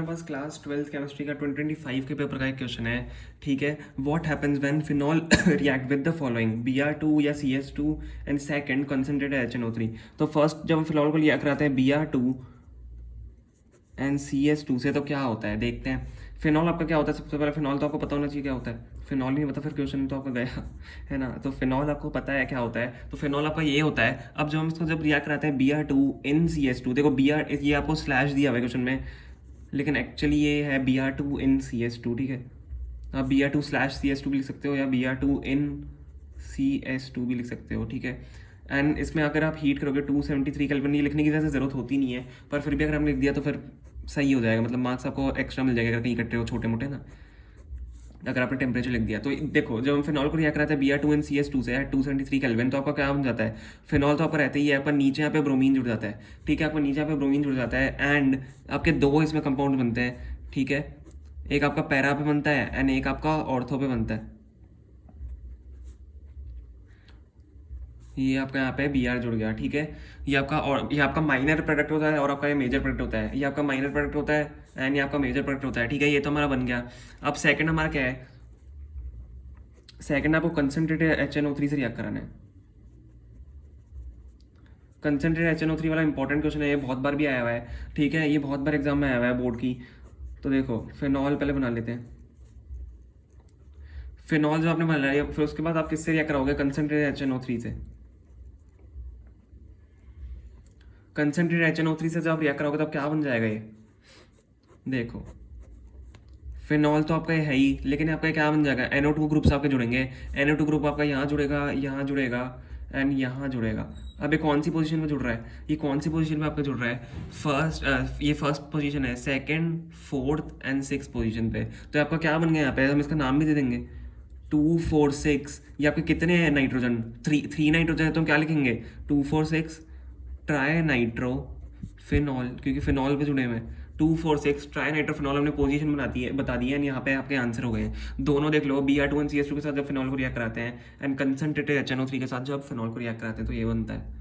हमारे पास class 12th chemistry का 2025 के पेपर का एक क्वेश्चन है। ठीक है, what happens when phenol react with the following Br2 या CS2 and second concentrated HNO3। तो फर्स्ट जब हम फिनॉल को रिएक्ट कराते हैं Br2 एंड CS2 से तो क्या होता है देखते हैं। फिनॉल आपका क्या होता है? सबसे पहले फिनॉल तो आपको पता होना चाहिए क्या होता है। फिनॉल नहीं पता फिर क्वेश्चन तो आपका गया है ना। तो फिनॉल आपको पता है क्या होता है, तो फिनॉल आपका ये होता है। अब जब हम इसको जब रिएक्ट कराते हैं Br2 इन CS2, देखो Br ये आपको स्लैश दिया हुआ है क्वेश्चन में, लेकिन एक्चुअली ये है Br2 इन CS2। ठीक है, आप Br2 स्लैश CS2 भी लिख सकते हो या Br2 इन CS2 भी लिख सकते हो। ठीक है, एंड इसमें अगर आप हीट करोगे 273 केल्विन, ये लिखने की वैसे ज़रूरत होती नहीं है, पर फिर भी अगर हमने लिख दिया तो फिर सही हो जाएगा, मतलब मार्क्स आपको एक्स्ट्रा मिल जाएगा अगर कहीं इकट्ठे हो छोटे मोटे ना, अगर आपने टेम्परेचर लिख दिया। तो देखो जब हम फिनॉल को रिएक्ट कराते हैं Br2 एंड CS2 से एट 273 केल्विन, तो आपका क्या बन जाता है? फिनॉल तो आपका रहता ही है, पर नीचे यहाँ पे ब्रोमीन जुड़ जाता है। ठीक है, आपका नीचे यहाँ पे ब्रोमीन जुड़ जाता है एंड आपके दो इसमें कंपाउंड बनते हैं। ठीक है, एक आपका पैरा पे बनता है एंड एक आपका ऑर्थो पे बनता है। ये आपका यहाँ पे Br जुड़ गया। ठीक है, ये आपका माइनर प्रोडक्ट होता है और आपका ये मेजर प्रोडक्ट होता है। ये आपका माइनर प्रोडक्ट होता है एंड ये आपका मेजर प्रोडक्ट होता है। ठीक है, ये तो हमारा बन गया। अब सेकंड हमारा क्या है? सेकंड आपको कंसनट्रेटेड HNO3 से रिएक्ट कराना है। कंसनट्रेटेड HNO3 वाला इंपॉर्टेंट क्वेश्चन है, ये बहुत बार भी आया हुआ है। ठीक है, ये बहुत बार एग्जाम में आया हुआ है बोर्ड की। तो देखो फिनॉल पहले बना लेते हैं। फिनॉल जो आपने बना लिया, फिर उसके बाद आप किससे रिएक्ट कराओगे? कंसनट्रेटेड HNO3 से। कंसनट्रेटेड HNO3 से जब आप रिएक्ट कराओगे तब क्या बन जाएगा? ये देखो फिनॉल तो आपका ये है ही, लेकिन आपका क्या बन जाएगा? NO2 ग्रुप्स आपके जुड़ेंगे। NO2 ग्रुप आपका यहाँ जुड़ेगा, यहाँ जुड़ेगा एंड यहाँ जुड़ेगा। अब ये कौन सी पोजीशन में जुड़ रहा है? ये कौन सी पोजीशन में आपका जुड़ रहा है? ये फर्स्ट पोजीशन है, second, fourth and six position पे। तो आपका क्या बन गया यहाँ पे? हम इसका नाम भी दे देंगे 2 4 6। ये आपके कितने हैं नाइट्रोजन? थ्री नाइट्रोजन है, तो हम क्या लिखेंगे? 2 4 6 ट्राई नाइट्रो फिनॉल, क्योंकि फिनॉल पे जुड़े हुए हैं। 2 4 6 ट्राई नाइट्रो फिनॉल हमने पोजीशन बता दी है एंड यहाँ पे आपके आंसर हो गए हैं। दोनों देख लो, Br2 एंड CS2 के साथ जब फिनॉल को रिएक्ट कराते हैं एंड कंसनट्रेटेड HNO3 के साथ जब फिनॉल को रिएक्ट कराते हैं तो ये बनता है।